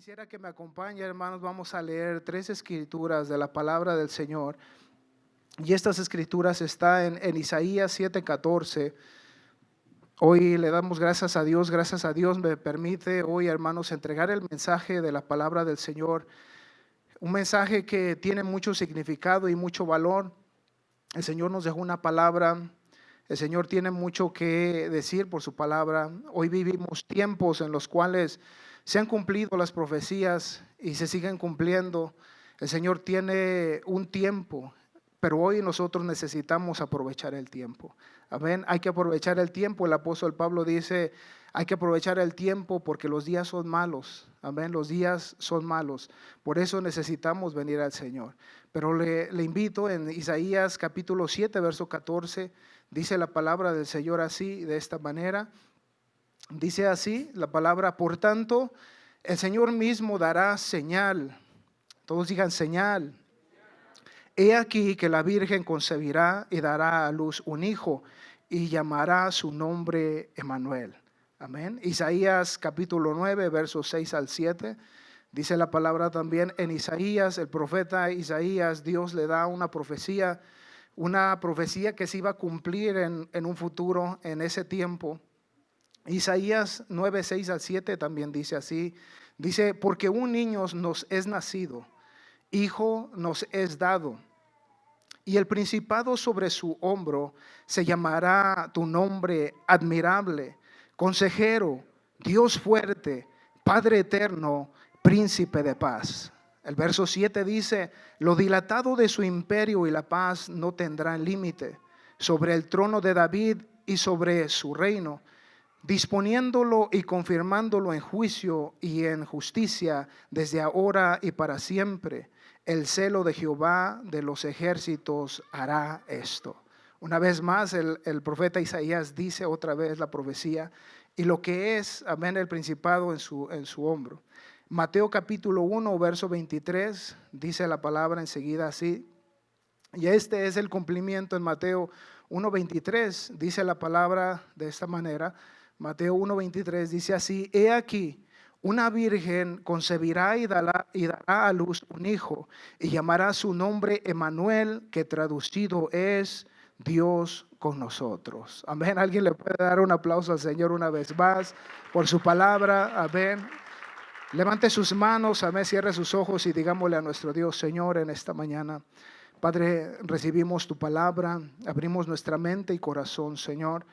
Quisiera que me acompañe, hermanos. Vamos a leer 3 escrituras de la palabra del Señor. Y estas escrituras están en Isaías 7:14. Hoy le damos gracias a Dios. Gracias a Dios me permite hoy, hermanos, entregar el mensaje de la palabra del Señor. Un mensaje que tiene mucho significado y mucho valor. El Señor nos dejó una palabra. El Señor tiene mucho que decir por su palabra. Hoy vivimos tiempos en los cuales se han cumplido las profecías y se siguen cumpliendo. El Señor tiene un tiempo, pero hoy nosotros necesitamos aprovechar el tiempo. Amén. Hay que aprovechar el tiempo. El apóstol Pablo dice, hay que aprovechar el tiempo porque los días son malos. Amén. Los días son malos. Por eso necesitamos venir al Señor. Pero le invito en Isaías capítulo 7, verso 14. Dice la palabra del Señor así, de esta manera. Dice así la palabra: por tanto, el Señor mismo dará señal. Todos digan señal. He aquí que la Virgen concebirá y dará a luz un hijo y llamará su nombre Emmanuel. Amén. Isaías capítulo 9, versos 6 al 7. Dice la palabra también en Isaías, el profeta Isaías, Dios le da una profecía que se iba a cumplir en un futuro, en ese tiempo. Isaías 9, 6 al 7 también dice así. Dice, porque un niño nos es nacido, hijo nos es dado, y el principado sobre su hombro, se llamará tu nombre admirable, consejero, Dios fuerte, Padre eterno, príncipe de paz. El verso 7 dice, lo dilatado de su imperio y la paz no tendrán límite sobre el trono de David y sobre su reino, disponiéndolo y confirmándolo en juicio y en justicia desde ahora y para siempre. El celo de Jehová de los ejércitos hará esto. Una vez más el profeta Isaías dice otra vez la profecía y lo que es, amén, el principado en su hombro. Mateo capítulo 1, verso 23, dice la palabra enseguida así. Y este es el cumplimiento en Mateo 1:23, dice la palabra de esta manera. Mateo 1:23 dice así: he aquí, una virgen concebirá y dará a luz un hijo, y llamará su nombre Emmanuel, que traducido es Dios con nosotros. Amén. ¿Alguien le puede dar un aplauso al Señor una vez más por su palabra? Amén. Levante sus manos, amén, cierre sus ojos y digámosle a nuestro Dios: Señor, en esta mañana, Padre, recibimos tu palabra, abrimos nuestra mente y corazón, Señor.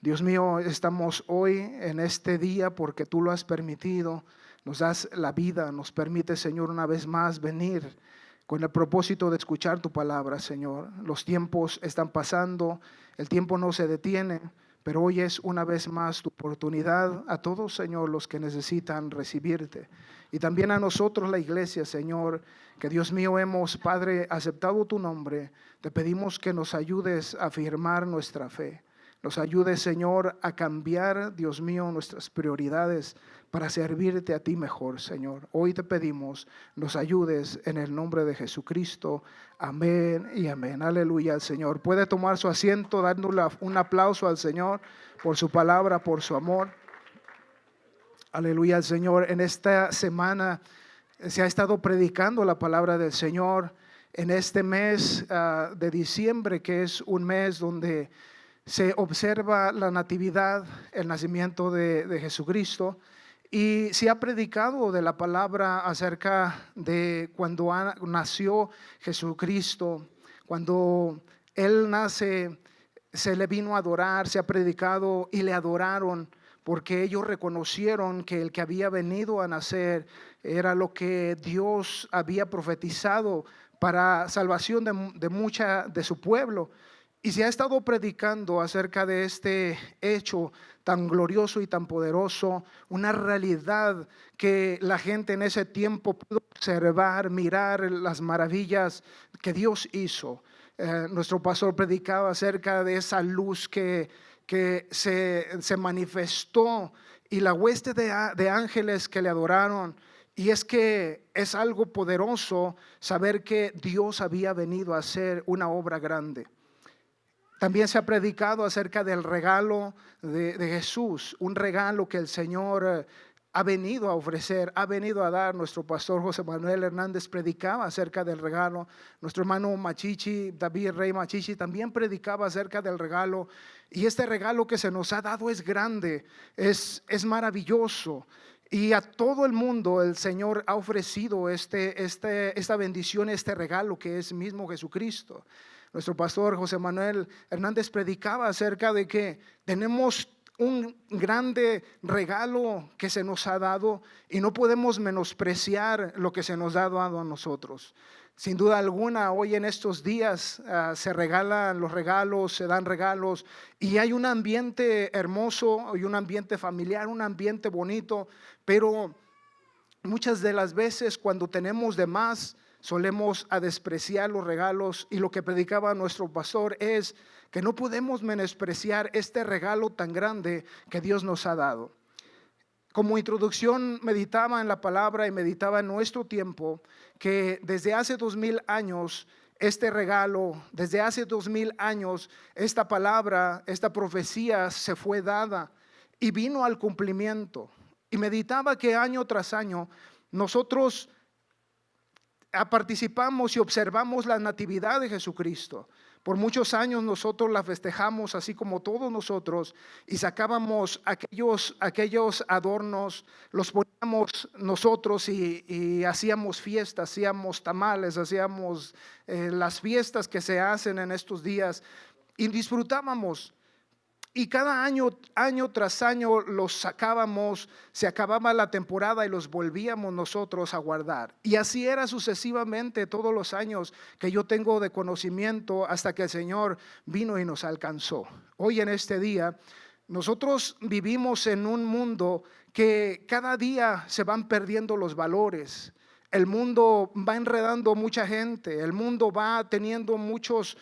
Dios mío, estamos hoy en este día porque tú lo has permitido, nos das la vida, nos permite, Señor, una vez más venir con el propósito de escuchar tu palabra, Señor. Los tiempos están pasando, el tiempo no se detiene, pero hoy es una vez más tu oportunidad a todos, Señor, los que necesitan recibirte. Y también a nosotros, la iglesia, Señor, que Dios mío hemos, Padre, aceptado tu nombre. Te pedimos que nos ayudes a afirmar nuestra fe. Nos ayudes, Señor, a cambiar, Dios mío, nuestras prioridades para servirte a ti mejor, Señor. Hoy te pedimos, nos ayudes en el nombre de Jesucristo. Amén y amén. Aleluya al Señor. Puede tomar su asiento dándole un aplauso al Señor por su palabra, por su amor. Aleluya al Señor. En esta semana se ha estado predicando la palabra del Señor en este mes de diciembre, que es un mes donde se observa la natividad, el nacimiento de Jesucristo, y se ha predicado de la palabra acerca de cuando nació Jesucristo. Cuando Él nace, se le vino a adorar, se ha predicado y le adoraron porque ellos reconocieron que el que había venido a nacer era lo que Dios había profetizado para salvación de mucha de su pueblo. Y se ha estado predicando acerca de este hecho tan glorioso y tan poderoso, una realidad que la gente en ese tiempo pudo observar, mirar las maravillas que Dios hizo. Nuestro pastor predicaba acerca de esa luz que se manifestó y la hueste de ángeles que le adoraron. Y es que es algo poderoso saber que Dios había venido a hacer una obra grande. También se ha predicado acerca del regalo de Jesús, un regalo que el Señor ha venido a ofrecer, ha venido a dar. Nuestro pastor José Manuel Hernández predicaba acerca del regalo. Nuestro hermano Machichi, David Rey Machichi, también predicaba acerca del regalo. Y este regalo que se nos ha dado es grande, es maravilloso. Y a todo el mundo el Señor ha ofrecido esta bendición, este regalo que es mismo Jesucristo. Nuestro pastor José Manuel Hernández predicaba acerca de que tenemos un grande regalo que se nos ha dado y no podemos menospreciar lo que se nos ha dado a nosotros. Sin duda alguna, hoy en estos días se regalan los regalos, se dan regalos y hay un ambiente hermoso y un ambiente familiar, un ambiente bonito, pero muchas de las veces cuando tenemos de más solemos a despreciar los regalos, y lo que predicaba nuestro pastor es que no podemos menospreciar este regalo tan grande que Dios nos ha dado. Como introducción meditaba en la palabra y meditaba en nuestro tiempo que desde hace 2000 años este regalo, desde hace 2000 años esta palabra, esta profecía se fue dada y vino al cumplimiento. Y meditaba que año tras año nosotros participamos y observamos la natividad de Jesucristo. Por muchos años nosotros la festejamos así como todos nosotros y sacábamos aquellos adornos, los poníamos nosotros y hacíamos fiestas, hacíamos tamales, hacíamos las fiestas que se hacen en estos días y disfrutábamos. Y cada año tras año los sacábamos, se acababa la temporada y los volvíamos nosotros a guardar. Y así era sucesivamente todos los años que yo tengo de conocimiento hasta que el Señor vino y nos alcanzó. Hoy en este día nosotros vivimos en un mundo que cada día se van perdiendo los valores. El mundo va enredando mucha gente, el mundo va teniendo muchos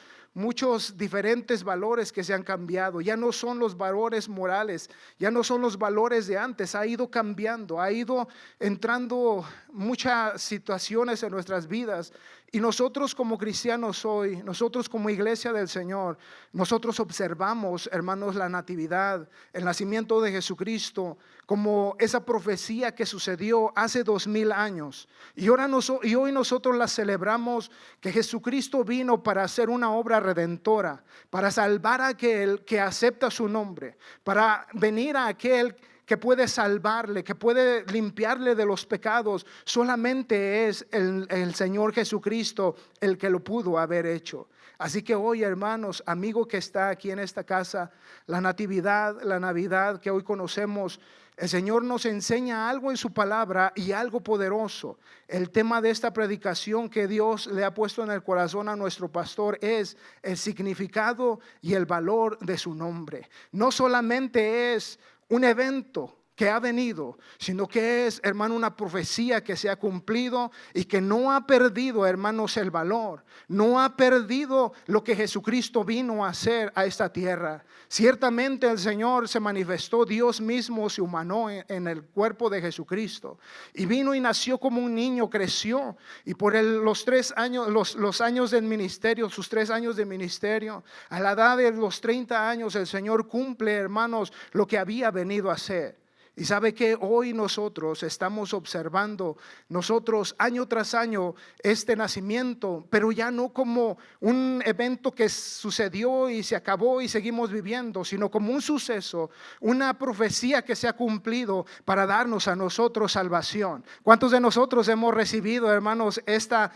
diferentes valores que se han cambiado. Ya no son los valores morales, ya no son los valores de antes, ha ido cambiando, ha ido entrando muchas situaciones en nuestras vidas. Y nosotros como cristianos hoy, nosotros como iglesia del Señor, nosotros observamos, hermanos, la natividad, el nacimiento de Jesucristo, como esa profecía que sucedió hace 2000 años. Y hoy nosotros la celebramos, que Jesucristo vino para hacer una obra redentora, para salvar a aquel que acepta su nombre, para venir a aquel que puede salvarle, que puede limpiarle de los pecados. Solamente es el Señor Jesucristo el que lo pudo haber hecho. Así que hoy, hermanos, amigo que está aquí en esta casa, la Navidad que hoy conocemos, el Señor nos enseña algo en su palabra y algo poderoso. El tema de esta predicación que Dios le ha puesto en el corazón a nuestro pastor es el significado y el valor de su nombre. No solamente es un evento que ha venido, sino que es, hermano, una profecía que se ha cumplido y que no ha perdido, hermanos, el valor, no ha perdido lo que Jesucristo vino a hacer a esta tierra. Ciertamente el Señor se manifestó, Dios mismo se humanó en el cuerpo de Jesucristo y vino y nació como un niño, creció, y por los 3 años, los años del ministerio, sus 3 años de ministerio, a la edad de los 30 años el Señor cumple, hermanos, lo que había venido a hacer. Y sabe que hoy nosotros estamos observando, nosotros año tras año, este nacimiento, pero ya no como un evento que sucedió y se acabó y seguimos viviendo, sino como un suceso, una profecía que se ha cumplido para darnos a nosotros salvación. ¿Cuántos de nosotros hemos recibido, hermanos, esta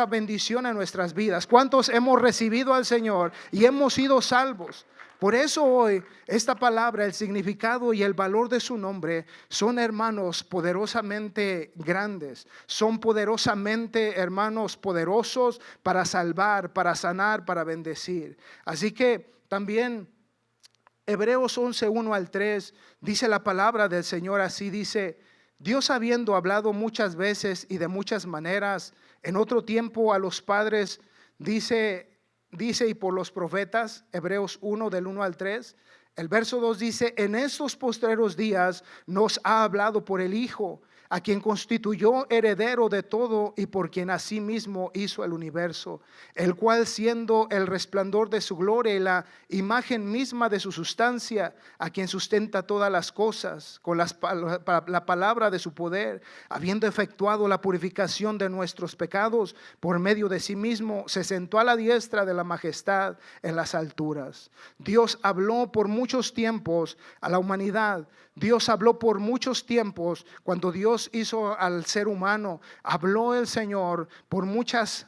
bendición en nuestras vidas? ¿Cuántos hemos recibido al Señor y hemos sido salvos? Por eso hoy esta palabra, el significado y el valor de su nombre son, hermanos, poderosamente grandes. Son poderosamente, hermanos, poderosos para salvar, para sanar, para bendecir. Así que también Hebreos 11, 1 al 3 dice la palabra del Señor así, dice: Dios, habiendo hablado muchas veces y de muchas maneras en otro tiempo a los padres, dice y por los profetas, Hebreos 1 del 1 al 3, el verso 2 dice: en estos postreros días nos ha hablado por el Hijo, a quien constituyó heredero de todo y por quien asimismo hizo el universo, el cual siendo el resplandor de su gloria y la imagen misma de su sustancia, a quien sustenta todas las cosas con la palabra de su poder, habiendo efectuado la purificación de nuestros pecados por medio de sí mismo, se sentó a la diestra de la majestad en las alturas. Dios habló por muchos tiempos a la humanidad. Dios habló por muchos tiempos. Cuando Dios hizo al ser humano, habló el Señor por muchas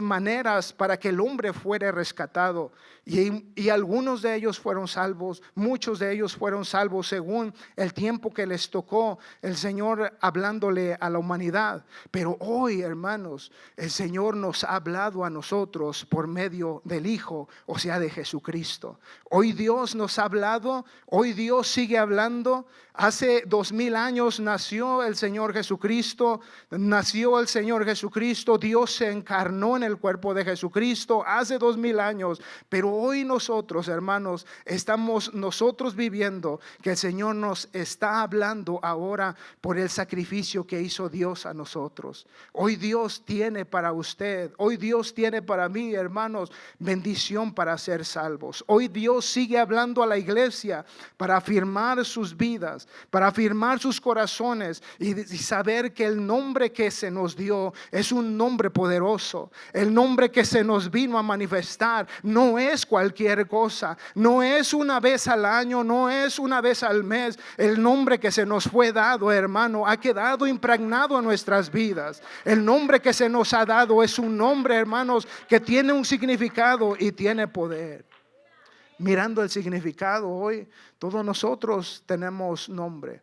maneras para que el hombre fuera rescatado, y algunos de ellos fueron salvos. Muchos de ellos fueron salvos según el tiempo que les tocó el Señor hablándole a la humanidad. Pero hoy, hermanos, el Señor nos ha hablado a nosotros por medio del Hijo, o sea, de Jesucristo. Hoy Dios nos ha hablado, hoy Dios sigue hablando. Hace 2000 años nació el Señor Jesucristo. Dios se encarnó en el cuerpo de Jesucristo hace 2000 años. Pero hoy nosotros, hermanos, estamos nosotros viviendo que el Señor nos está hablando ahora por el sacrificio que hizo Dios a nosotros. Hoy Dios tiene para usted, hoy Dios tiene para mí, hermanos, bendición para ser salvos. Hoy Dios sigue hablando a la iglesia para afirmar sus vidas, para afirmar sus corazones y saber que el nombre que se nos dio es un nombre poderoso. El nombre que se nos vino a manifestar no es cualquier cosa, no es una vez al año, no es una vez al mes. El nombre que se nos fue dado, hermano, ha quedado impregnado en nuestras vidas. El nombre que se nos ha dado es un nombre, hermanos, que tiene un significado y tiene poder. Mirando el significado, hoy todos nosotros tenemos nombre.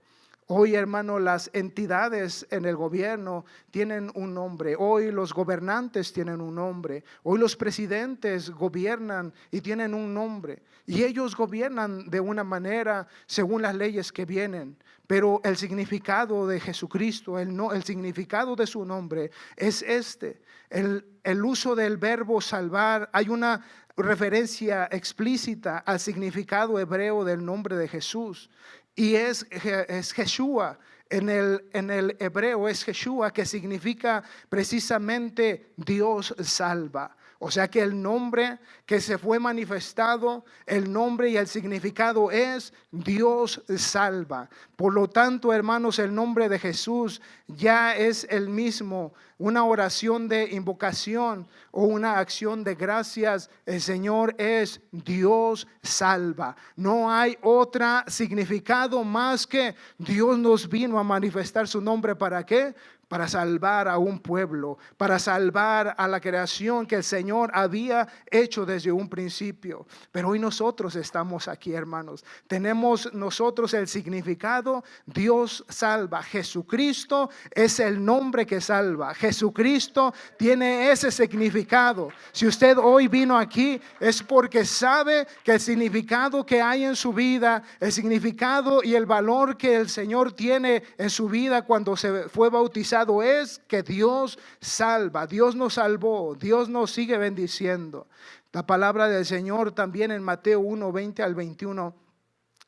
Hoy, hermano, las entidades en el gobierno tienen un nombre. Hoy los gobernantes tienen un nombre. Hoy los presidentes gobiernan y tienen un nombre. Y ellos gobiernan de una manera según las leyes que vienen. Pero el significado de Jesucristo, el significado de su nombre es este. El uso del verbo salvar, hay una referencia explícita al significado hebreo del nombre de Jesús. Y es Yeshua, en el hebreo es Yeshua, que significa precisamente Dios salva. O sea que el nombre que se fue manifestado, el nombre y el significado es Dios salva. Por lo tanto, hermanos, el nombre de Jesús ya es el mismo. Una oración de invocación o una acción de gracias. El Señor es Dios salva. No hay otro significado más que Dios nos vino a manifestar su nombre. ¿Para qué? Para salvar a un pueblo, para salvar a la creación que el Señor había hecho desde un principio. Pero hoy nosotros estamos aquí, hermanos. Tenemos nosotros el significado, Dios salva. Jesucristo es el nombre que salva. Jesucristo tiene ese significado. Si usted hoy vino aquí es porque sabe que el significado que hay en su vida, el significado y el valor que el Señor tiene en su vida cuando se fue bautizado, es que Dios salva. Dios nos salvó, Dios nos sigue bendiciendo. La palabra del Señor también en Mateo 1, 20 al 21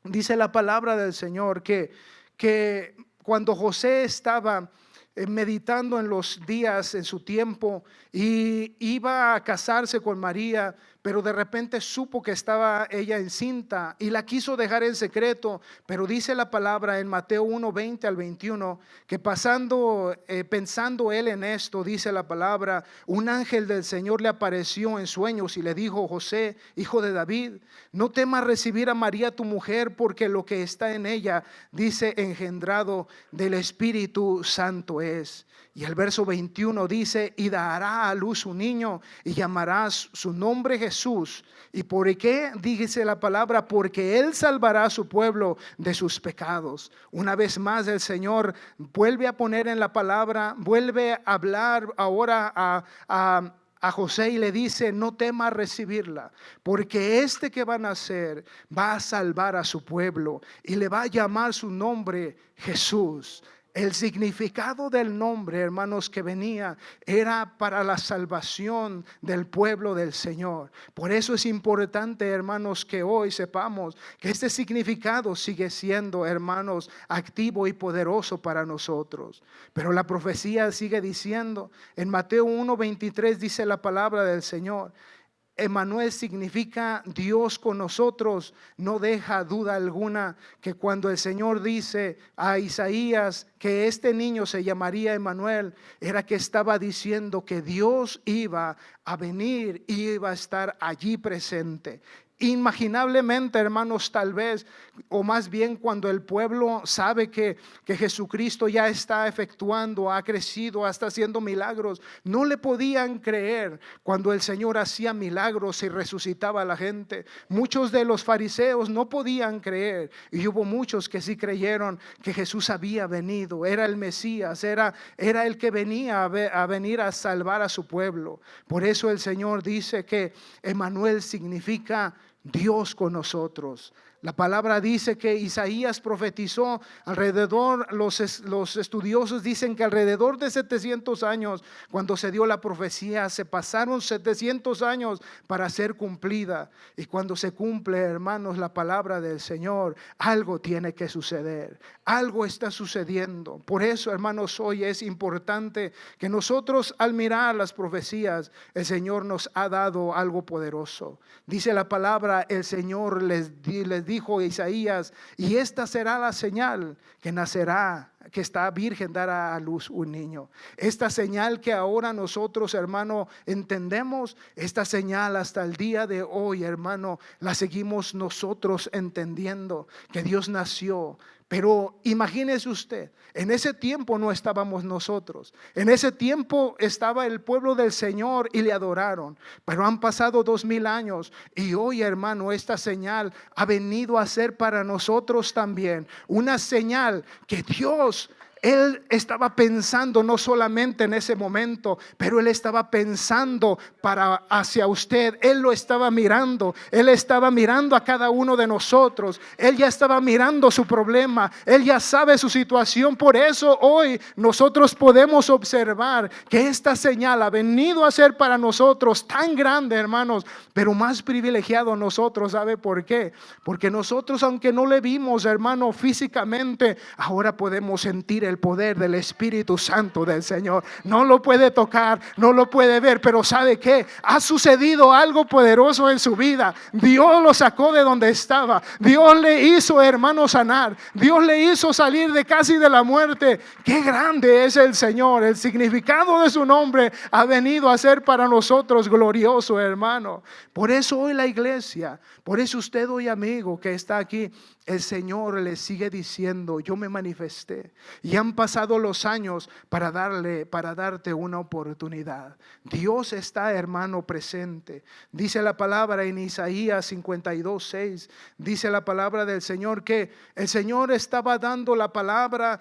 dice la palabra del Señor que cuando José estaba meditando en los días, en su tiempo, y iba a casarse con María, pero de repente supo que estaba ella encinta y la quiso dejar en secreto. Pero dice la palabra en Mateo 1, 20 al 21 que pensando él en esto, dice la palabra, un ángel del Señor le apareció en sueños y le dijo: José, hijo de David, no temas recibir a María tu mujer, porque lo que está en ella, dice, engendrado del Espíritu Santo es. Y el verso 21 dice: y dará a luz un niño y llamarás su nombre Jesús. ¿Y por qué? Dice la palabra: porque él salvará a su pueblo de sus pecados. Una vez más el Señor vuelve a poner en la palabra, vuelve a hablar ahora a José y le dice: no temas recibirla, porque este que va a nacer va a salvar a su pueblo y le va a llamar su nombre Jesús. El significado del nombre, hermanos, que venía era para la salvación del pueblo del Señor. Por eso es importante, hermanos, que hoy sepamos que este significado sigue siendo, hermanos, activo y poderoso para nosotros. Pero la profecía sigue diciendo, en Mateo 1:23 dice la palabra del Señor: Emmanuel significa Dios con nosotros. No deja duda alguna que cuando el Señor dice a Isaías que este niño se llamaría Emmanuel, era que estaba diciendo que Dios iba a venir y iba a estar allí presente. Inimaginablemente, hermanos, tal vez, o más bien cuando el pueblo sabe que Jesucristo ya está efectuando, ha crecido, está haciendo milagros, no le podían creer cuando el Señor hacía milagros y resucitaba a la gente. Muchos de los fariseos no podían creer, y hubo muchos que sí creyeron que Jesús había venido, era el Mesías, era el que venía a venir a salvar a su pueblo. Por eso el Señor dice que Emmanuel significa Dios con nosotros. La palabra dice que Isaías profetizó alrededor, los estudiosos dicen que alrededor de 700 años, cuando se dio la profecía, se pasaron 700 años para ser cumplida. Y cuando se cumple, hermanos, la palabra del Señor, algo tiene que suceder, algo está sucediendo. Por eso, hermanos, hoy es importante que nosotros, al mirar las profecías, el Señor nos ha dado algo poderoso. Dice la palabra, el Señor les dijo a Isaías: y esta será la señal que nacerá, que esta virgen dará a luz un niño. Esta señal que ahora nosotros, hermano, entendemos, esta señal hasta el día de hoy, hermano, la seguimos nosotros entendiendo, que Dios nació. Pero imagínese usted, en ese tiempo no estábamos nosotros. En ese tiempo estaba el pueblo del Señor y le adoraron. Pero han pasado 2000 años y hoy, hermano, esta señal ha venido a ser para nosotros también una señal que Dios, Él estaba pensando no solamente en ese momento, pero Él estaba pensando hacia usted. Él lo estaba mirando. Él estaba mirando a cada uno de nosotros. Él ya estaba mirando su problema. Él ya sabe su situación. Por eso hoy nosotros podemos observar que esta señal ha venido a ser para nosotros tan grande, hermanos, pero más privilegiado nosotros. ¿Sabe por qué? Porque nosotros, aunque no le vimos, hermano, físicamente, ahora podemos sentir el poder del Espíritu Santo del Señor. No lo puede tocar, no lo puede ver, pero ¿sabe qué? Ha sucedido algo poderoso en su vida. Dios lo sacó de donde estaba. Dios le hizo, hermano, sanar. Dios le hizo salir de casi de la muerte. Qué grande es el Señor. El significado de su nombre ha venido a ser para nosotros glorioso, hermano. Por eso hoy la iglesia, por eso usted hoy, amigo que está aquí, el Señor le sigue diciendo: yo me manifesté. Y han pasado los años para darte una oportunidad. Dios está, hermano, presente. Dice la palabra en Isaías 52:6. Dice la palabra del Señor que el Señor estaba dando la palabra,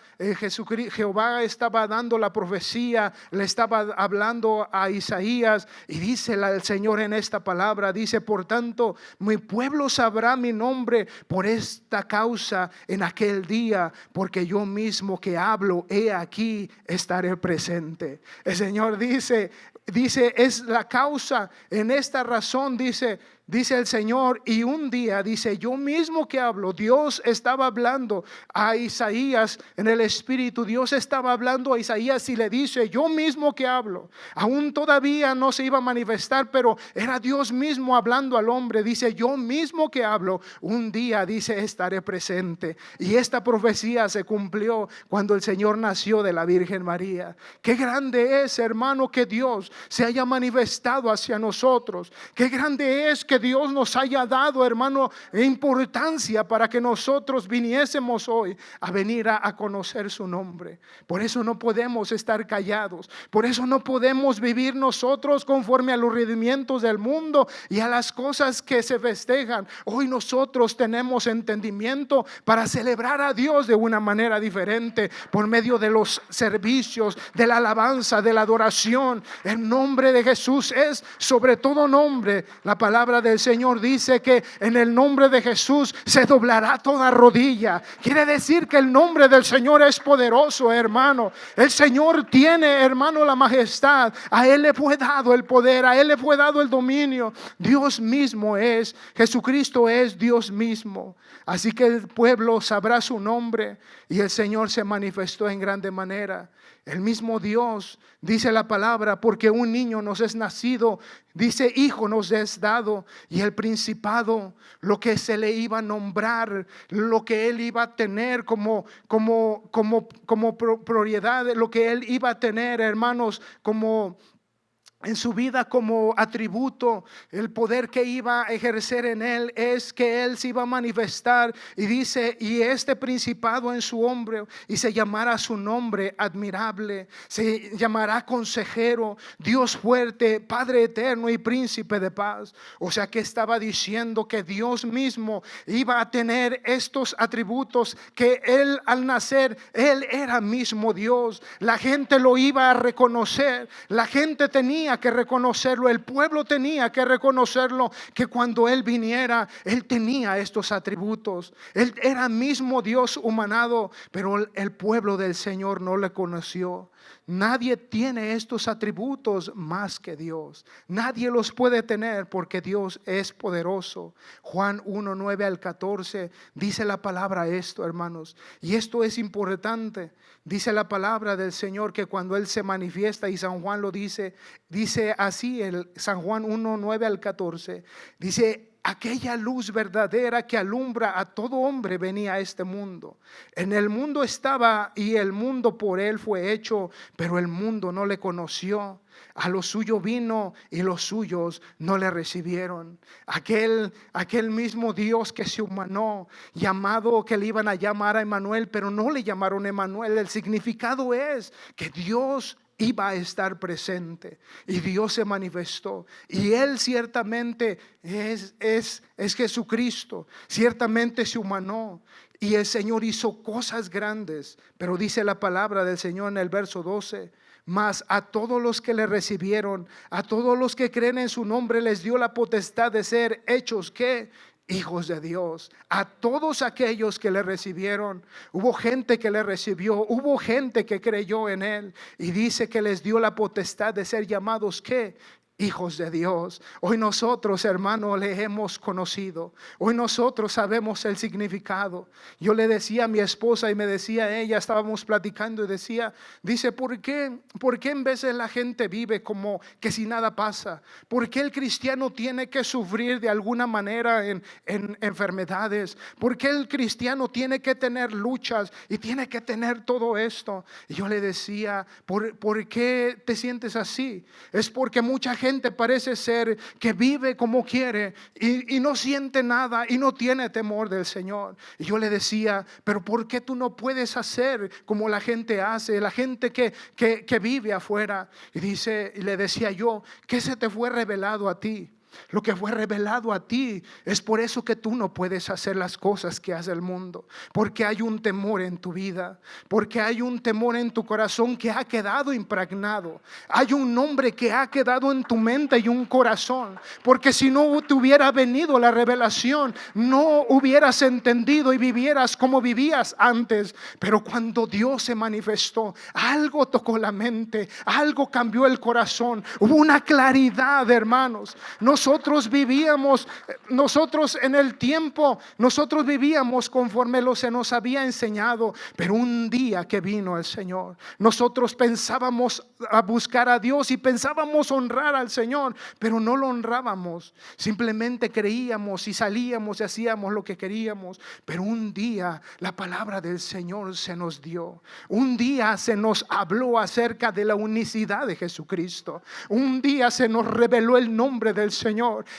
Jehová estaba dando la profecía, le estaba hablando a Isaías. Y dice el Señor en esta palabra, dice: por tanto, mi pueblo sabrá mi nombre por esta causa en aquel día, porque yo mismo que hablo, he aquí estaré presente. El Señor dice, es la causa, en esta razón, dice el Señor, y un día, dice, yo mismo que hablo. Dios estaba hablando a Isaías en el Espíritu. Dios estaba hablando a Isaías y le dice: yo mismo que hablo. Aún todavía no se iba a manifestar, pero era Dios mismo hablando al hombre. Dice: yo mismo que hablo, un día, dice, estaré presente. Y esta profecía se cumplió cuando el Señor nació de la Virgen María. Qué grande es, hermano, que Dios se haya manifestado hacia nosotros. Qué grande es que Dios nos haya dado, hermano, importancia para que nosotros viniésemos hoy a venir a conocer su nombre. Por eso no podemos estar callados. Por eso no podemos vivir nosotros conforme a los rendimientos del mundo y a las cosas que se festejan. Hoy nosotros tenemos entendimiento para celebrar a Dios de una manera diferente, por medio de los servicios, de la alabanza, de la adoración. El nombre de Jesús es sobre todo nombre. La palabra de del Señor dice que en el nombre de Jesús se doblará toda rodilla. Quiere decir que el nombre del Señor es poderoso, hermano. El Señor tiene, hermano, la majestad. A Él le fue dado el poder, a Él le fue dado el dominio. Dios mismo es, Jesucristo es Dios mismo. Así que el pueblo sabrá su nombre y el Señor se manifestó en grande manera. El mismo Dios, dice la palabra, porque un niño nos es nacido, dice hijo nos es dado, y el principado, lo que se le iba a nombrar, lo que él iba a tener como prioridad, lo que él iba a tener, hermanos, como en su vida como atributo, el poder que iba a ejercer en él es que él se iba a manifestar. Y dice, y este principado en su hombro, y se llamará su nombre admirable, se llamará consejero, Dios fuerte, Padre eterno y príncipe de paz. O sea que estaba diciendo que Dios mismo iba a tener estos atributos, que él al nacer, él era mismo Dios. La gente lo iba a reconocer, la gente tenía que reconocerlo, el pueblo tenía que reconocerlo, que cuando él viniera, él tenía estos atributos. Él era mismo Dios humanado, pero el pueblo del Señor no le conoció. Nadie tiene estos atributos más que Dios. Nadie los puede tener porque Dios es poderoso. Juan 1, 9 al 14 dice la palabra esto, hermanos. Y esto es importante. Dice la palabra del Señor que cuando Él se manifiesta, y San Juan lo dice así, San Juan 1, 9 al 14, dice: aquella luz verdadera que alumbra a todo hombre venía a este mundo. En el mundo estaba y el mundo por él fue hecho, pero el mundo no le conoció. A lo suyo vino y los suyos no le recibieron. Aquel mismo Dios que se humanó, llamado, que le iban a llamar a Emmanuel, pero no le llamaron Emmanuel. El significado es que Dios iba a estar presente y Dios se manifestó, y Él ciertamente es Jesucristo, ciertamente se humanó, y el Señor hizo cosas grandes. Pero dice la palabra del Señor en el verso 12: mas a todos los que le recibieron, a todos los que creen en su nombre, les dio la potestad de ser hechos, ¿qué? Hijos de Dios. A todos aquellos que le recibieron. Hubo gente que le recibió, hubo gente que creyó en él, y dice que les dio la potestad de ser llamados, ¿qué? Hijos de Dios. Hoy nosotros, hermano, le hemos conocido. Hoy nosotros sabemos el significado. Yo le decía a mi esposa, y me decía ella, estábamos platicando, y dice, ¿por qué en veces la gente vive como que si nada pasa? ¿Por qué el cristiano tiene que sufrir de alguna manera en enfermedades? ¿Por qué el cristiano tiene que tener luchas y tiene que tener todo esto? Y yo le decía, ¿por qué te sientes así? Es porque mucha gente parece ser que vive como quiere y no siente nada y no tiene temor del Señor. Y yo le decía, pero ¿por qué tú no puedes hacer como la gente hace, la gente que vive afuera? Y le decía yo, ¿qué se te fue revelado a ti? Lo que fue revelado a ti. Es por eso que tú no puedes hacer las cosas que hace el mundo, porque hay un temor en tu vida, porque hay un temor en tu corazón que ha quedado impregnado. Hay un nombre que ha quedado en tu mente y un corazón, porque si no te hubiera venido la revelación, no hubieras entendido y vivieras como vivías antes. Pero cuando Dios se manifestó, algo tocó la mente, algo cambió el corazón. Hubo una claridad, hermanos. Nosotros en el tiempo, nosotros vivíamos conforme se nos había enseñado. Pero un día que vino el Señor, nosotros pensábamos a buscar a Dios y pensábamos honrar al Señor, pero no lo honrábamos. Simplemente creíamos y salíamos y hacíamos lo que queríamos. Pero un día la palabra del Señor se nos dio. Un día se nos habló acerca de la unicidad de Jesucristo. Un día se nos reveló el nombre del Señor.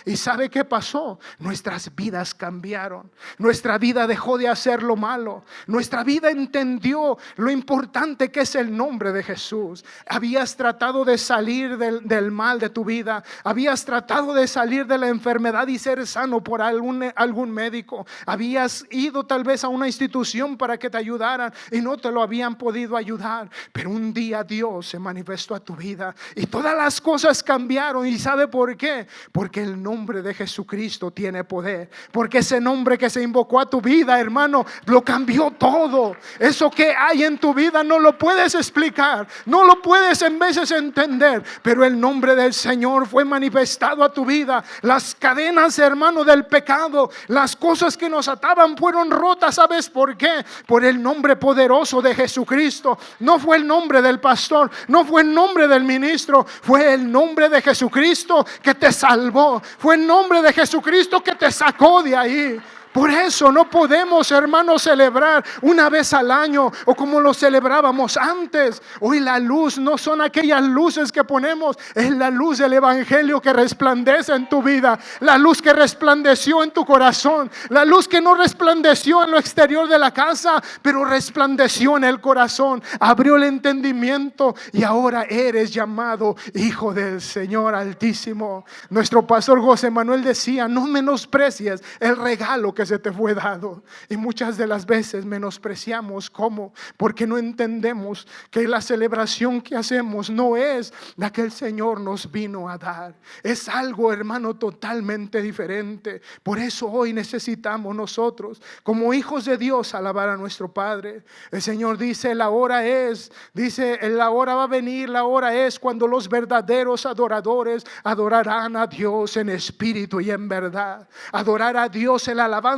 ¿Y sabe qué pasó? Nuestras vidas cambiaron. Nuestra vida dejó de hacer lo malo. Nuestra vida entendió lo importante que es el nombre de Jesús. Habías tratado de salir del mal de tu vida. Habías tratado de salir de la enfermedad y ser sano por algún médico. Habías ido tal vez a una institución para que te ayudaran y no te lo habían podido ayudar. Pero un día Dios se manifestó a tu vida y todas las cosas cambiaron. ¿Y sabe por qué? Porque el nombre de Jesucristo tiene poder. Porque ese nombre que se invocó a tu vida, hermano, lo cambió todo. Eso que hay en tu vida no lo puedes explicar, no lo puedes en veces entender, pero el nombre del Señor fue manifestado a tu vida. Las cadenas, hermano, del pecado, las cosas que nos ataban fueron rotas. ¿Sabes por qué? Por el nombre poderoso de Jesucristo. No fue el nombre del pastor, no fue el nombre del ministro, fue el nombre de Jesucristo que te salvó. Fue el nombre de Jesucristo que te sacó de ahí. Por eso no podemos, hermanos, celebrar una vez al año o como lo celebrábamos antes. Hoy la luz no son aquellas luces que ponemos, es la luz del evangelio que resplandece en tu vida, la luz que resplandeció en tu corazón, la luz que no resplandeció en lo exterior de la casa, pero resplandeció en el corazón, abrió el entendimiento y ahora eres llamado hijo del Señor Altísimo. Nuestro pastor José Manuel decía: no menosprecies el regalo que se te fue dado. Y muchas de las veces menospreciamos. ¿Cómo? Porque no entendemos que la celebración que hacemos no es la que el Señor nos vino a dar. Es algo, hermano, totalmente diferente. Por eso hoy necesitamos nosotros, como hijos de Dios, alabar a nuestro Padre. El Señor dice: la hora es, dice, la hora va a venir, la hora es cuando los verdaderos adoradores adorarán a Dios en espíritu y en verdad. Adorar a Dios en la alabanza,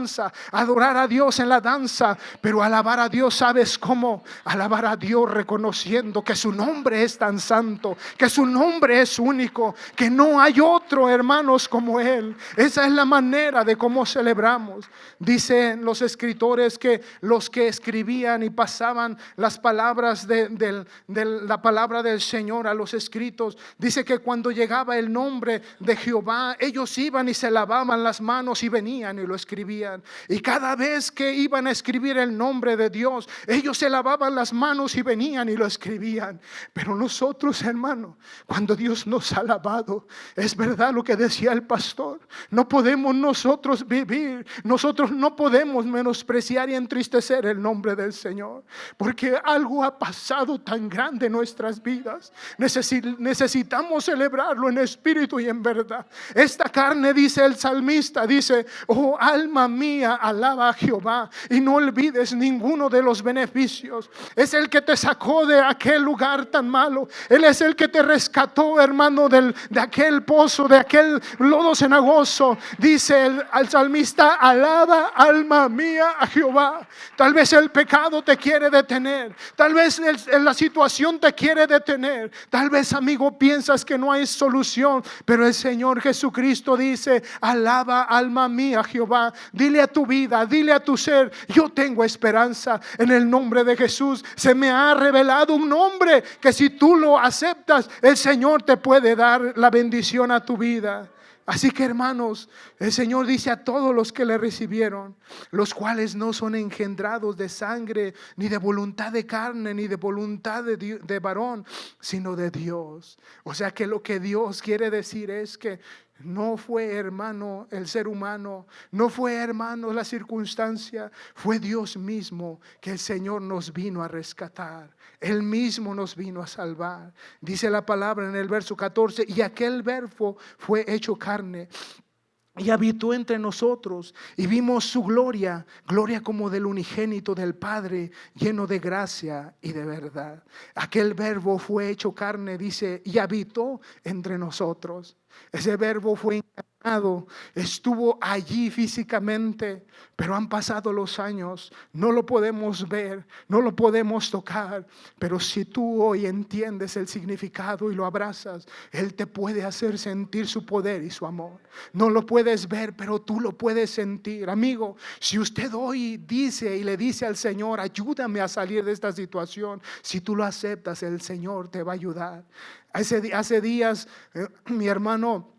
adorar a Dios en la danza, pero alabar a Dios, ¿sabes cómo? Alabar a Dios reconociendo que su nombre es tan santo, que su nombre es único, que no hay otro, hermanos, como Él. Esa es la manera de cómo celebramos. Dicen los escritores que los que escribían y pasaban las palabras de la palabra del Señor a los escritos, dice que cuando llegaba el nombre de Jehová, ellos iban y se lavaban las manos y venían y lo escribían. Y cada vez que iban a escribir el nombre de Dios, ellos se lavaban las manos y venían y lo escribían. Pero nosotros, hermano, cuando Dios nos ha lavado, es verdad lo que decía el pastor, no podemos nosotros vivir, nosotros no podemos menospreciar y entristecer el nombre del Señor, porque algo ha pasado tan grande en nuestras vidas. Necesitamos celebrarlo en espíritu y en verdad. Esta carne, dice el salmista, dice: oh alma mía, alaba a Jehová y no olvides ninguno de los beneficios. Es el que te sacó de aquel lugar tan malo. Él es el que te rescató, hermano, de aquel pozo, de aquel lodo cenagoso. Dice al salmista: alaba, alma mía, a Jehová. Tal vez el pecado te quiere detener, tal vez la situación te quiere detener, tal vez, amigo, piensas que no hay solución, pero el Señor Jesucristo dice: alaba, alma mía, a Jehová. Dile a tu vida, dile a tu ser: yo tengo esperanza en el nombre de Jesús. Se me ha revelado un nombre que si tú lo aceptas, el Señor te puede dar la bendición a tu vida. Así que, hermanos, el Señor dice a todos los que le recibieron, los cuales no son engendrados de sangre, ni de voluntad de carne, ni de voluntad de varón, sino de Dios. O sea que lo que Dios quiere decir es que no fue, hermano, el ser humano, no fue, hermano, la circunstancia, fue Dios mismo que el Señor nos vino a rescatar. Él mismo nos vino a salvar. Dice la palabra en el verso 14: y aquel verbo fue hecho carne y habitó entre nosotros, y vimos su gloria, gloria como del unigénito del Padre, lleno de gracia y de verdad. Aquel verbo fue hecho carne, dice, y habitó entre nosotros. Ese verbo fue encarnado, estuvo allí físicamente, pero han pasado los años, no lo podemos ver, no lo podemos tocar, pero si tú hoy entiendes el significado y lo abrazas, Él te puede hacer sentir su poder y su amor. No lo puedes ver, pero tú lo puedes sentir. Amigo, si usted hoy dice y le dice al Señor: ayúdame a salir de esta situación, si tú lo aceptas, el Señor te va a ayudar. Hace días mi hermano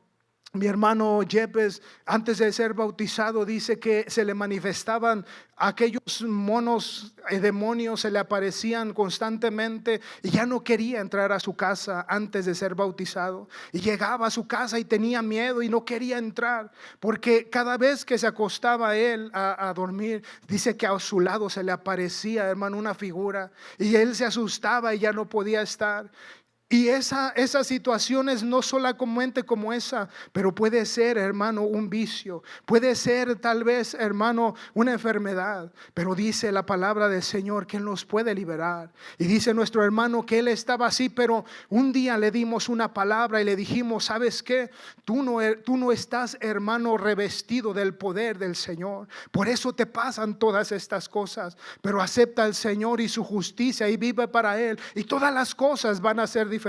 Yepes, antes de ser bautizado, dice que se le manifestaban aquellos monos, demonios, se le aparecían constantemente y ya no quería entrar a su casa antes de ser bautizado. Y llegaba a su casa y tenía miedo y no quería entrar, porque cada vez que se acostaba él a dormir, dice que a su lado se le aparecía, hermano, una figura, y él se asustaba y ya no podía estar. Y esas situaciones no solamente como esa, pero puede ser, hermano, un vicio. Puede ser tal vez, hermano, una enfermedad. Pero dice la palabra del Señor que Él nos puede liberar. Y dice nuestro hermano que él estaba así, pero un día le dimos una palabra y le dijimos: ¿sabes qué? Tú no estás, hermano, revestido del poder del Señor. Por eso te pasan todas estas cosas. Pero acepta al Señor y su justicia y vive para Él. Y todas las cosas van a ser diferentes.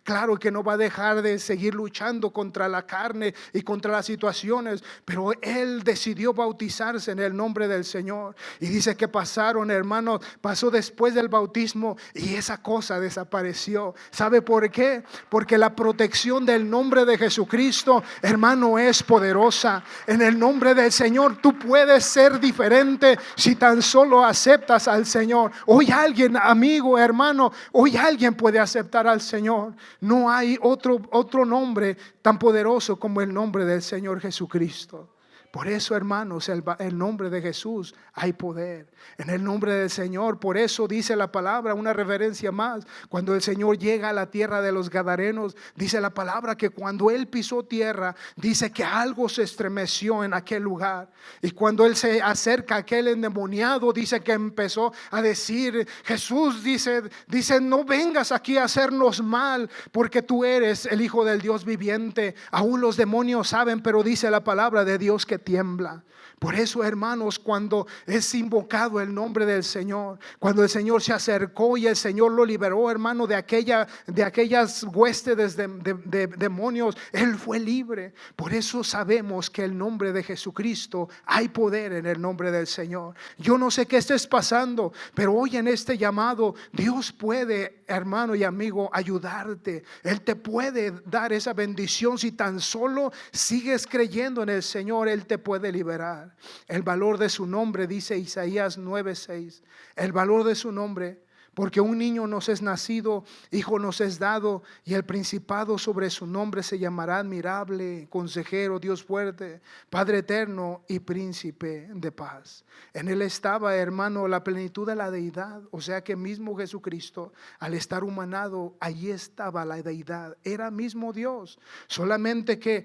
Claro que no va a dejar de seguir luchando contra la carne y contra las situaciones, pero él decidió bautizarse en el nombre del Señor. Y dice que pasó después del bautismo y esa cosa desapareció. ¿Sabe por qué? Porque la protección del nombre de Jesucristo, hermano, es poderosa. En el nombre del Señor tú puedes ser diferente si tan solo aceptas al Señor. Hoy alguien, amigo, hermano, hoy alguien puede aceptar al Señor. No hay otro nombre tan poderoso como el nombre del Señor Jesucristo. Por eso, hermanos, el nombre de Jesús hay poder. En el nombre del Señor, por eso dice la palabra, una referencia más. Cuando el Señor llega a la tierra de los Gadarenos, dice la palabra que cuando Él pisó tierra, dice que algo se estremeció en aquel lugar. Y cuando Él se acerca a aquel endemoniado, dice que empezó a decir: Jesús, dice, no vengas aquí a hacernos mal, porque tú eres el Hijo del Dios viviente. Aún los demonios saben, pero dice la palabra de Dios que tiembla. Por eso, hermanos, cuando es invocado el nombre del Señor, cuando el Señor se acercó y el Señor lo liberó, hermano, de aquellas huestes de demonios, Él fue libre. Por eso sabemos que el nombre de Jesucristo, hay poder en el nombre del Señor. Yo no sé qué estés pasando, pero hoy en este llamado Dios puede, hermano y amigo, ayudarte. Él te puede dar esa bendición. Si tan solo sigues creyendo en el Señor, Él te puede liberar. El valor de su nombre, dice Isaías 9:6, el valor de su nombre, porque un niño nos es nacido, hijo nos es dado, y el principado sobre su nombre se llamará admirable, consejero, Dios fuerte, Padre eterno y príncipe de paz. En Él estaba, hermano, la plenitud de la deidad. O sea que mismo Jesucristo, al estar humanado, allí estaba la deidad. Era mismo Dios, solamente que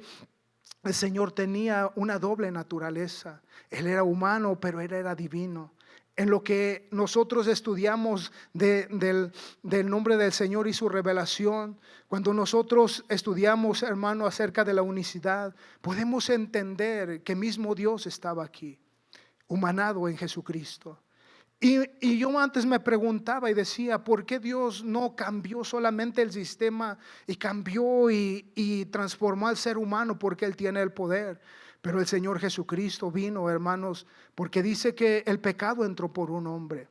el Señor tenía una doble naturaleza. Él era humano, pero Él era divino. En lo que nosotros estudiamos del nombre del Señor y su revelación, cuando nosotros estudiamos, hermano, acerca de la unicidad, podemos entender que mismo Dios estaba aquí, humanado en Jesucristo. Y yo antes me preguntaba y decía: ¿por qué Dios no cambió solamente el sistema y cambió y transformó al ser humano? Porque Él tiene el poder. Pero el Señor Jesucristo vino, hermanos, porque dice que el pecado entró por un hombre.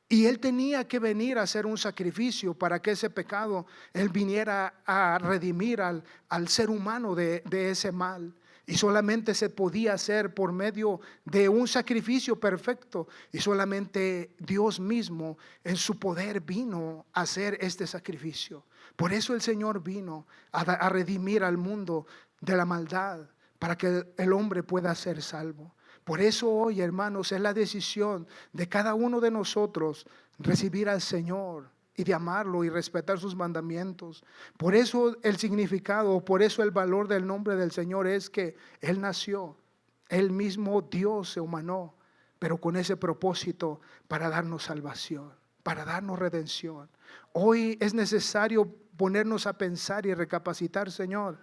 Y Él tenía que venir a hacer un sacrificio para que ese pecado, Él viniera a redimir al ser humano de ese mal. Y solamente se podía hacer por medio de un sacrificio perfecto. Y solamente Dios mismo en su poder vino a hacer este sacrificio. Por eso el Señor vino a redimir al mundo de la maldad, para que el hombre pueda ser salvo. Por eso hoy, hermanos, es la decisión de cada uno de nosotros recibir al Señor y de amarlo y respetar sus mandamientos. Por eso el significado, por eso el valor del nombre del Señor es que Él nació, Él mismo Dios se humanó, pero con ese propósito para darnos salvación, para darnos redención. Hoy es necesario ponernos a pensar y recapacitar: Señor,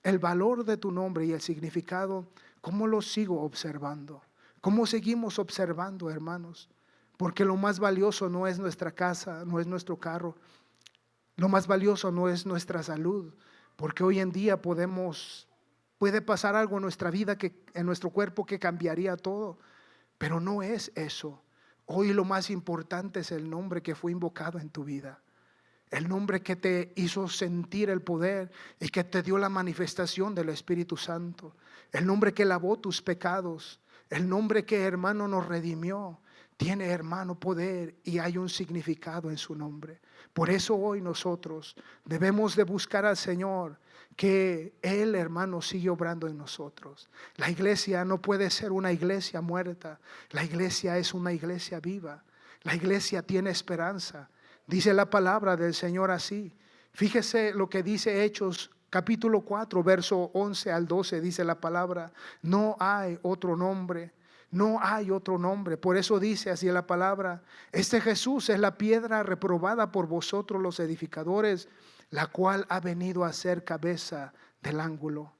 el valor de tu nombre y el significado, ¿cómo lo sigo observando? ¿Cómo seguimos observando, hermanos? Porque lo más valioso no es nuestra casa, no es nuestro carro. Lo más valioso no es nuestra salud, porque hoy en día puede pasar algo en nuestra vida, en nuestro cuerpo, que cambiaría todo. Pero no es eso. Hoy lo más importante es el nombre que fue invocado en tu vida. El nombre que te hizo sentir el poder y que te dio la manifestación del Espíritu Santo. El nombre que lavó tus pecados. El nombre que, hermano, nos redimió. Tiene, hermano, poder y hay un significado en su nombre. Por eso hoy nosotros debemos de buscar al Señor, que Él, hermano, sigue obrando en nosotros. La iglesia no puede ser una iglesia muerta. La iglesia es una iglesia viva. La iglesia tiene esperanza. Dice la palabra del Señor así, Fíjese lo que dice Hechos capítulo 4, verso 11 al 12, dice la palabra: no hay otro nombre, no hay otro nombre. Por eso dice así la palabra: este Jesús es la piedra reprobada por vosotros los edificadores, la cual ha venido a ser cabeza del ángulo.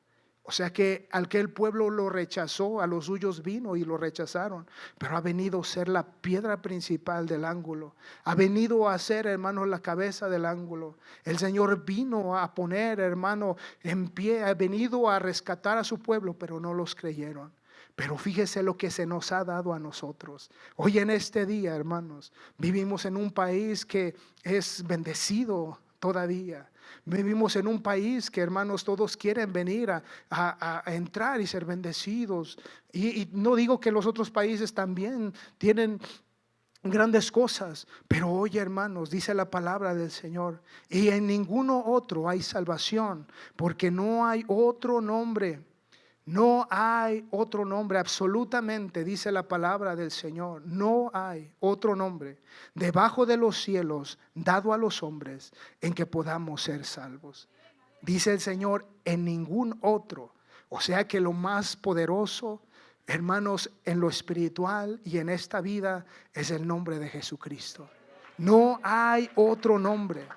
O sea que al que el pueblo lo rechazó, a los suyos vino y lo rechazaron, pero ha venido a ser la piedra principal del ángulo. Ha venido a ser, hermano, la cabeza del ángulo. El Señor vino a poner, hermano, en pie, ha venido a rescatar a su pueblo, pero no los creyeron. Pero fíjese lo que se nos ha dado a nosotros. Hoy en este día, hermanos, vivimos en un país que es bendecido todavía. Vivimos en un país que, hermanos, todos quieren venir a entrar y ser bendecidos. Y no digo que los otros países también tienen grandes cosas, pero hoy, hermanos, dice la palabra del Señor: y en ninguno otro hay salvación, porque no hay otro nombre. No hay otro nombre, absolutamente, dice la palabra del Señor. No hay otro nombre debajo de los cielos dado a los hombres en que podamos ser salvos. Dice el Señor: en ningún otro. O sea que lo más poderoso, hermanos, en lo espiritual y en esta vida es el nombre de Jesucristo. No hay otro nombre.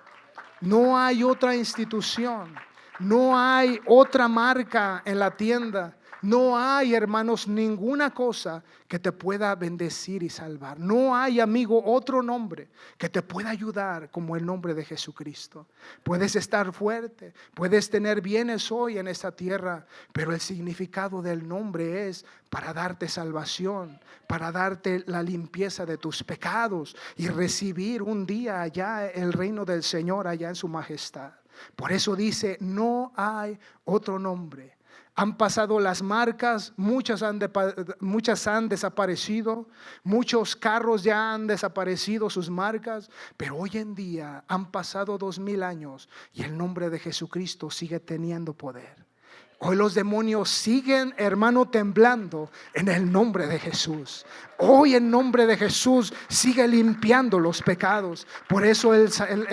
No hay otra institución. No hay otra marca en la tienda. No hay, hermanos, ninguna cosa que te pueda bendecir y salvar. No hay, amigo, otro nombre que te pueda ayudar como el nombre de Jesucristo. Puedes estar fuerte, puedes tener bienes hoy en esta tierra, pero el significado del nombre es para darte salvación, para darte la limpieza de tus pecados y recibir un día allá el reino del Señor allá en su majestad. Por eso dice: no hay otro nombre. Han pasado las marcas, muchas han desaparecido, muchos carros ya han desaparecido sus marcas, pero hoy en día han pasado 2000 años y el nombre de Jesucristo sigue teniendo poder. Hoy los demonios siguen, hermano, temblando en el nombre de Jesús. Hoy el nombre de Jesús sigue limpiando los pecados. Por eso el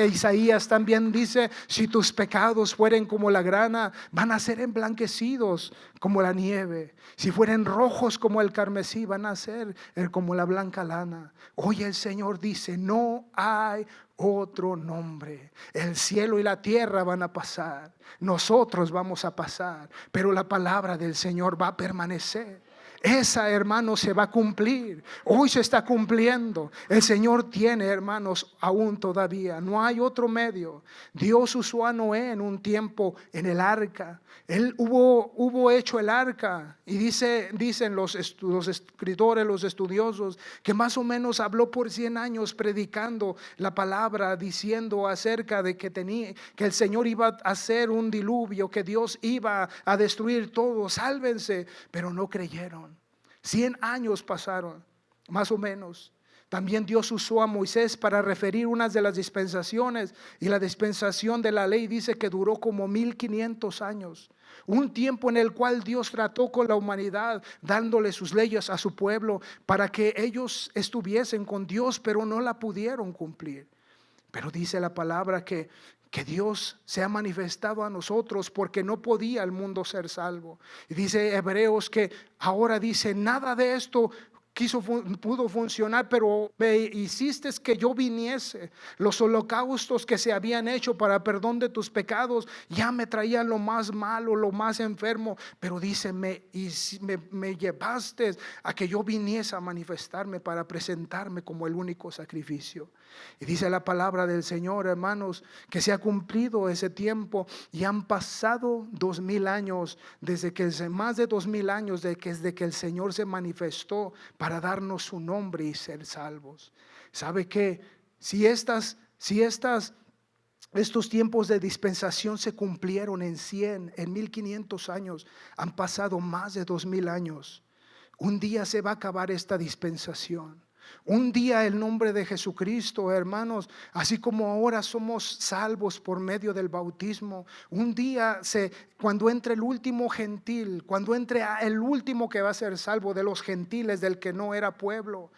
Isaías también dice: si tus pecados fueren como la grana, van a ser emblanquecidos como la nieve. Si fueren rojos como el carmesí, van a ser como la blanca lana. Hoy el Señor dice: no hay otro nombre. El cielo y la tierra van a pasar, nosotros vamos a pasar, pero la palabra del Señor va a permanecer. Esa, hermanos, se va a cumplir. Hoy se está cumpliendo. El Señor tiene, hermanos, aún todavía. No hay otro medio. Dios usó a Noé en un tiempo en el arca. Él hubo hecho el arca. Y dicen los escritores, los estudiosos, que más o menos habló por 100 años predicando la palabra, diciendo acerca de que el Señor iba a hacer un diluvio, que Dios iba a destruir todo. Sálvense, pero no creyeron. 100 años pasaron, más o menos. También Dios usó a Moisés para referir unas de las dispensaciones, y la dispensación de la ley dice que duró como 1500 años. Un tiempo en el cual Dios trató con la humanidad, dándole sus leyes a su pueblo para que ellos estuviesen con Dios, pero no la pudieron cumplir. Pero dice la palabra que Dios se ha manifestado a nosotros porque no podía el mundo ser salvo. Y dice Hebreos que ahora dice: nada de esto pudo funcionar, pero me hiciste que yo viniese. Los holocaustos que se habían hecho para perdón de tus pecados ya me traían lo más malo, lo más enfermo, pero dice: me llevaste a que yo viniese a manifestarme para presentarme como el único sacrificio. Y dice la palabra del Señor, hermanos, que se ha cumplido ese tiempo y han pasado 2000 años, más de 2000 años desde que el Señor se manifestó para darnos su nombre y ser salvos. ¿Sabe qué? Si estos tiempos de dispensación se cumplieron en 1500 años, han pasado más de 2000 años. Un día se va a acabar esta dispensación. Un día el nombre de Jesucristo, hermanos, así como ahora somos salvos por medio del bautismo, un día cuando entre el último gentil, cuando entre el último que va a ser salvo de los gentiles, del que no era pueblo,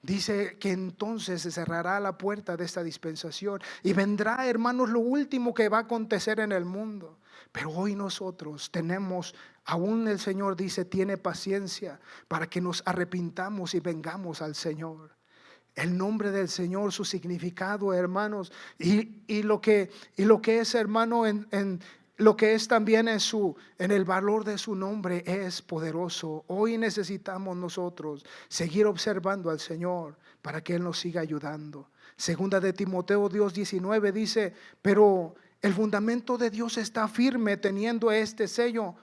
Dice que entonces se cerrará la puerta de esta dispensación y vendrá, hermanos, lo último que va a acontecer en el mundo. Pero hoy nosotros tenemos, aún el Señor dice, tiene paciencia para que nos arrepintamos y vengamos al Señor. El nombre del Señor, su significado, hermanos, y lo que es, hermano, en lo que es también en el valor de su nombre es poderoso. Hoy necesitamos nosotros seguir observando al Señor para que Él nos siga ayudando. Segunda de Timoteo 2:19 dice, pero el fundamento de Dios está firme teniendo este sello.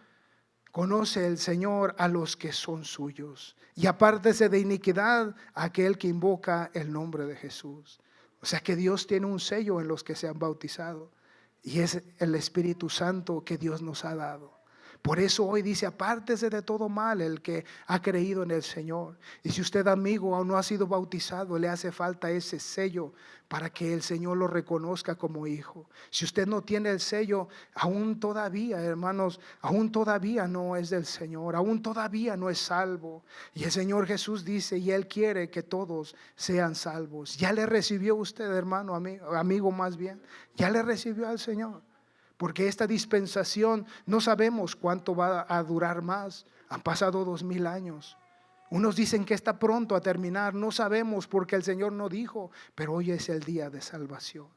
Conoce el Señor a los que son suyos y apártese de iniquidad aquel que invoca el nombre de Jesús. O sea que Dios tiene un sello en los que se han bautizado. Y es el Espíritu Santo que Dios nos ha dado. Por eso hoy dice, apártese de todo mal el que ha creído en el Señor. Y si usted, amigo, aún no ha sido bautizado, le hace falta ese sello para que el Señor lo reconozca como hijo. Si usted no tiene el sello, aún todavía, hermanos, aún todavía no es del Señor, aún todavía no es salvo. Y el Señor Jesús dice, y Él quiere que todos sean salvos. ¿Ya le recibió usted, hermano, amigo más bien? ¿Ya le recibió al Señor? Porque esta dispensación no sabemos cuánto va a durar más. Han pasado 2000 años. Unos dicen que está pronto a terminar. No sabemos porque el Señor no dijo. Pero hoy es el día de salvación.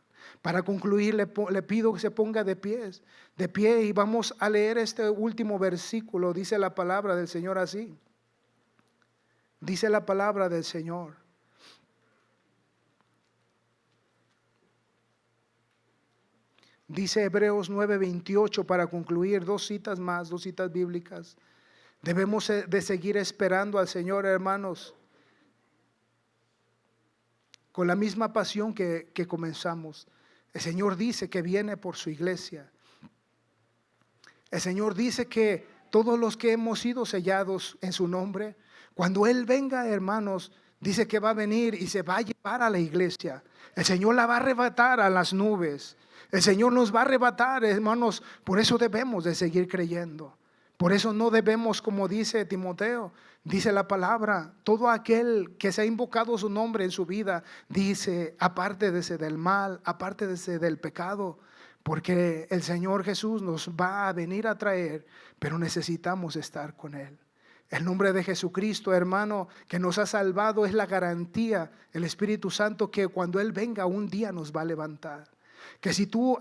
Para concluir le pido que se ponga de pie y vamos a leer este último versículo. Dice la palabra del Señor así. Dice la palabra del Señor. Dice Hebreos 9:28 para concluir, dos citas más, dos citas bíblicas. Debemos de seguir esperando al Señor, hermanos, con la misma pasión que comenzamos. El Señor dice que viene por su iglesia. El Señor dice que todos los que hemos sido sellados en su nombre, cuando Él venga, hermanos, dice que va a venir y se va a llevar a la iglesia. El Señor la va a arrebatar a las nubes. El Señor nos va a arrebatar, hermanos. Por eso debemos de seguir creyendo. Por eso no debemos, como dice Timoteo, dice la palabra, todo aquel que se ha invocado su nombre en su vida, dice, apártese del mal, apártese del pecado, porque el Señor Jesús nos va a venir a traer, pero necesitamos estar con Él. El nombre de Jesucristo, hermano, que nos ha salvado, es la garantía, el Espíritu Santo, que cuando Él venga un día nos va a levantar. Que si tú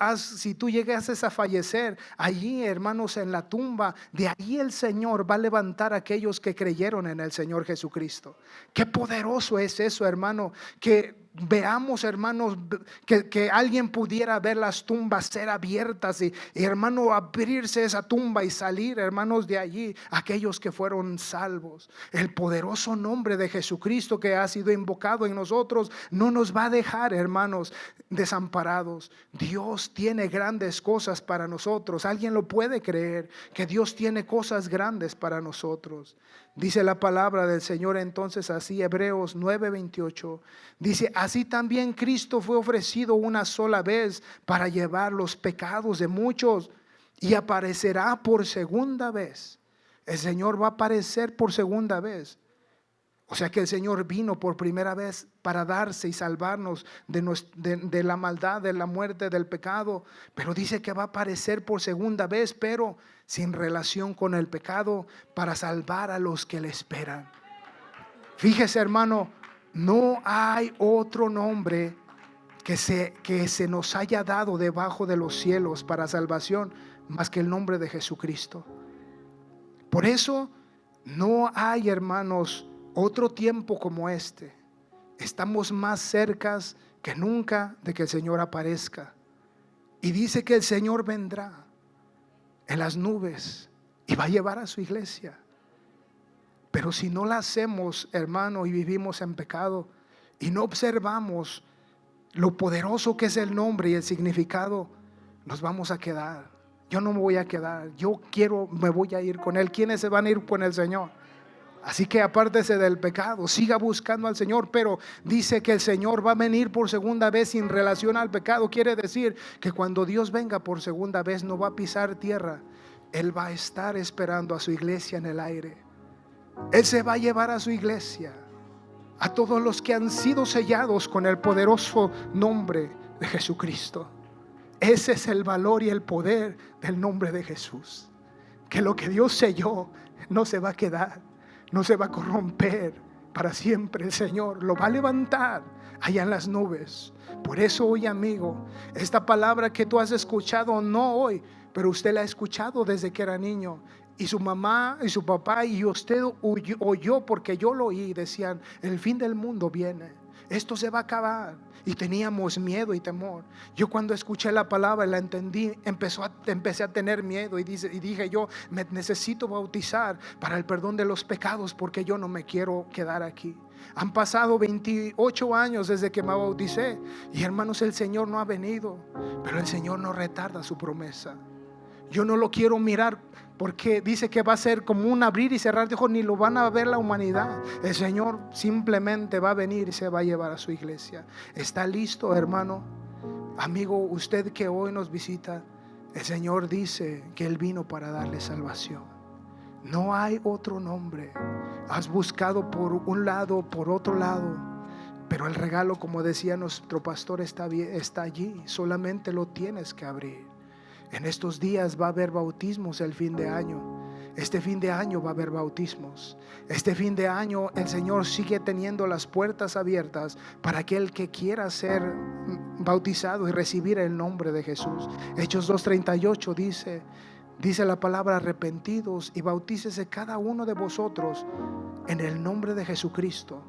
llegases a fallecer allí, hermanos, en la tumba, de allí el Señor va a levantar a aquellos que creyeron en el Señor Jesucristo. Qué poderoso es eso, hermano, que veamos, hermanos, que alguien pudiera ver las tumbas ser abiertas y hermano, abrirse esa tumba y salir, hermanos, de allí aquellos que fueron salvos. El poderoso nombre de Jesucristo que ha sido invocado en nosotros no nos va a dejar, hermanos, desamparados. Dios tiene grandes cosas para nosotros. ¿Alguien lo puede creer? Que Dios tiene cosas grandes para nosotros. Dice la palabra del Señor entonces así, Hebreos 9:28. Dice, así también Cristo fue ofrecido una sola vez para llevar los pecados de muchos y aparecerá por segunda vez. El Señor va a aparecer por segunda vez. O sea que el Señor vino por primera vez para darse y salvarnos de la maldad, de la muerte, del pecado. Pero dice que va a aparecer por segunda vez, pero sin relación con el pecado, para salvar a los que le esperan. Fíjese, hermano, no hay otro nombre que se nos haya dado debajo de los cielos para salvación más que el nombre de Jesucristo. Por eso no hay, hermanos, otro tiempo como este. Estamos más cerca que nunca de que el Señor aparezca. Y dice que el Señor vendrá en las nubes y va a llevar a su iglesia. Pero si no la hacemos, hermano, y vivimos en pecado y no observamos lo poderoso que es el nombre y el significado, nos vamos a quedar. Yo no me voy a quedar. Me voy a ir con Él. ¿Quiénes se van a ir con el Señor? Así que apártese del pecado, siga buscando al Señor, pero dice que el Señor va a venir por segunda vez sin relación al pecado. Quiere decir que cuando Dios venga por segunda vez no va a pisar tierra. Él va a estar esperando a su iglesia en el aire. Él se va a llevar a su iglesia. a todos los que han sido sellados con el poderoso nombre de Jesucristo. Ese es el valor y el poder del nombre de Jesús. Que lo que Dios selló no se va a quedar, no se va a corromper para siempre. El Señor lo va a levantar allá en las nubes. Por eso hoy, amigo, esta palabra que tú has escuchado, no hoy, pero usted la ha escuchado desde que era niño. Y su mamá y su papá y usted oyó, porque yo lo oí, decían: el fin del mundo viene, esto se va a acabar. Y teníamos miedo y temor. Yo cuando escuché la palabra y la entendí, empecé a tener miedo y dije yo: me necesito bautizar para el perdón de los pecados, porque yo no me quiero quedar aquí. Han pasado 28 años desde que me bauticé y, hermanos, el Señor no ha venido, pero el Señor no retarda su promesa. Yo no lo quiero mirar, porque dice que va a ser como un abrir y cerrar de ojos, ni lo van a ver la humanidad. El Señor simplemente va a venir y se va a llevar a su iglesia. ¿Está listo, hermano? Amigo, usted que hoy nos visita, el Señor dice que Él vino para darle salvación. No hay otro nombre. Has buscado por un lado, por otro lado, pero el regalo, como decía nuestro pastor, está allí. Solamente lo tienes que abrir. En estos días va a haber bautismos el fin de año. Este fin de año va a haber bautismos. Este fin de año el Señor sigue teniendo las puertas abiertas para aquel que quiera ser bautizado y recibir el nombre de Jesús. Hechos 2:38 dice la palabra: arrepentidos y bautícese cada uno de vosotros en el nombre de Jesucristo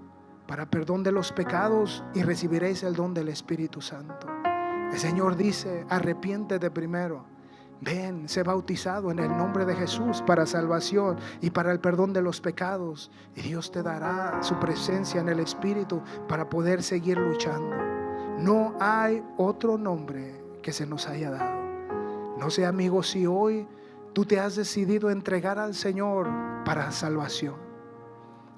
para perdón de los pecados, y recibiréis el don del Espíritu Santo. El Señor dice: arrepiéntete primero, ven, sé bautizado en el nombre de Jesús para salvación y para el perdón de los pecados, y Dios te dará su presencia en el Espíritu para poder seguir luchando. No hay otro nombre que se nos haya dado. No sé, amigo, si hoy tú te has decidido entregar al Señor para salvación.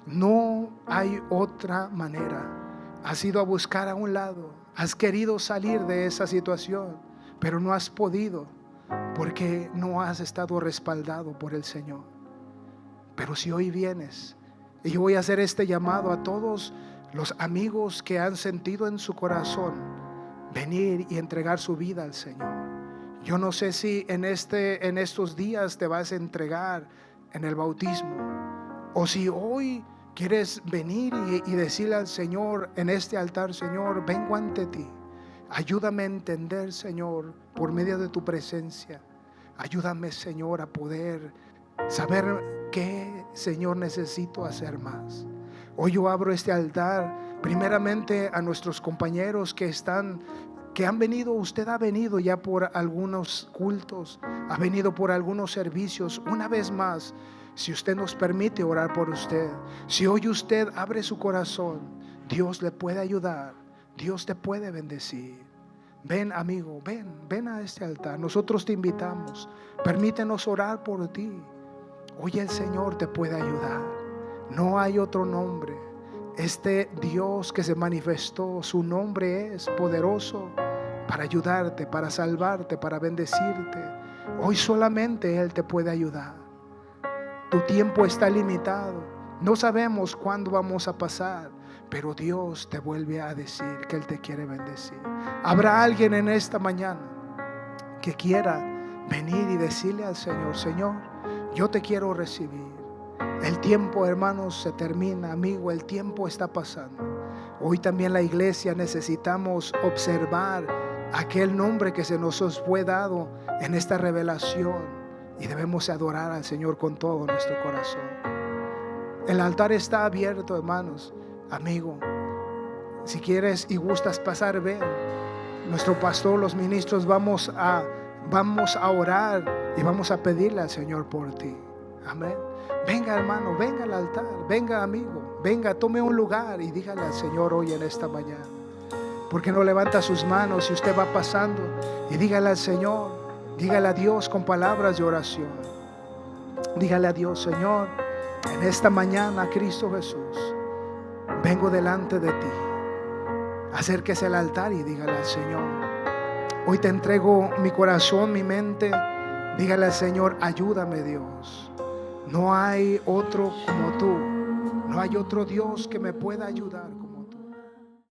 No hay otra manera. Has ido a buscar a un lado. Has querido salir de esa situación, pero no has podido, porque no has estado respaldado por el Señor. Pero si hoy vienes, y yo voy a hacer este llamado a todos los amigos que han sentido en su corazón venir y entregar su vida al Señor. Yo no sé si en estos días te vas a entregar en el bautismo, o si hoy quieres venir y decirle al Señor en este altar: Señor, vengo ante ti. Ayúdame a entender, Señor, por medio de tu presencia. Ayúdame, Señor, a poder saber qué, Señor, necesito hacer más. Hoy yo abro este altar primeramente a nuestros compañeros que han venido. Usted ha venido ya por algunos cultos, ha venido por algunos servicios. Una vez más, si usted nos permite orar por usted, si hoy usted abre su corazón, Dios le puede ayudar, Dios te puede bendecir. Ven, amigo, ven a este altar. Nosotros te invitamos. Permítenos orar por ti. Hoy el Señor te puede ayudar. No hay otro nombre. Este Dios que se manifestó, su nombre es poderoso para ayudarte, para salvarte, para bendecirte. Hoy solamente Él te puede ayudar. Tu tiempo está limitado. No sabemos cuándo vamos a pasar, pero Dios te vuelve a decir que Él te quiere bendecir. Habrá alguien en esta mañana que quiera venir y decirle al Señor: Señor, yo te quiero recibir. El tiempo, hermanos, se termina, amigo, el tiempo está pasando. Hoy también la iglesia necesitamos observar aquel nombre que se nos fue dado en esta revelación. Y debemos adorar al Señor con todo nuestro corazón. El altar está abierto, hermanos. Amigo, si quieres y gustas pasar, ven. Nuestro pastor, los ministros, vamos a orar y vamos a pedirle al Señor por ti. Amén. Venga, hermano, venga al altar. Venga, amigo, venga, tome un lugar y dígale al Señor hoy en esta mañana. ¿Por qué no levanta sus manos si usted va pasando y dígale al Señor? Dígale a Dios con palabras de oración. Dígale a Dios: Señor, en esta mañana, Cristo Jesús, vengo delante de ti. Acérquese al altar y dígale al Señor: hoy te entrego mi corazón, mi mente. Dígale al Señor: ayúdame, Dios. No hay otro como tú. No hay otro Dios que me pueda ayudar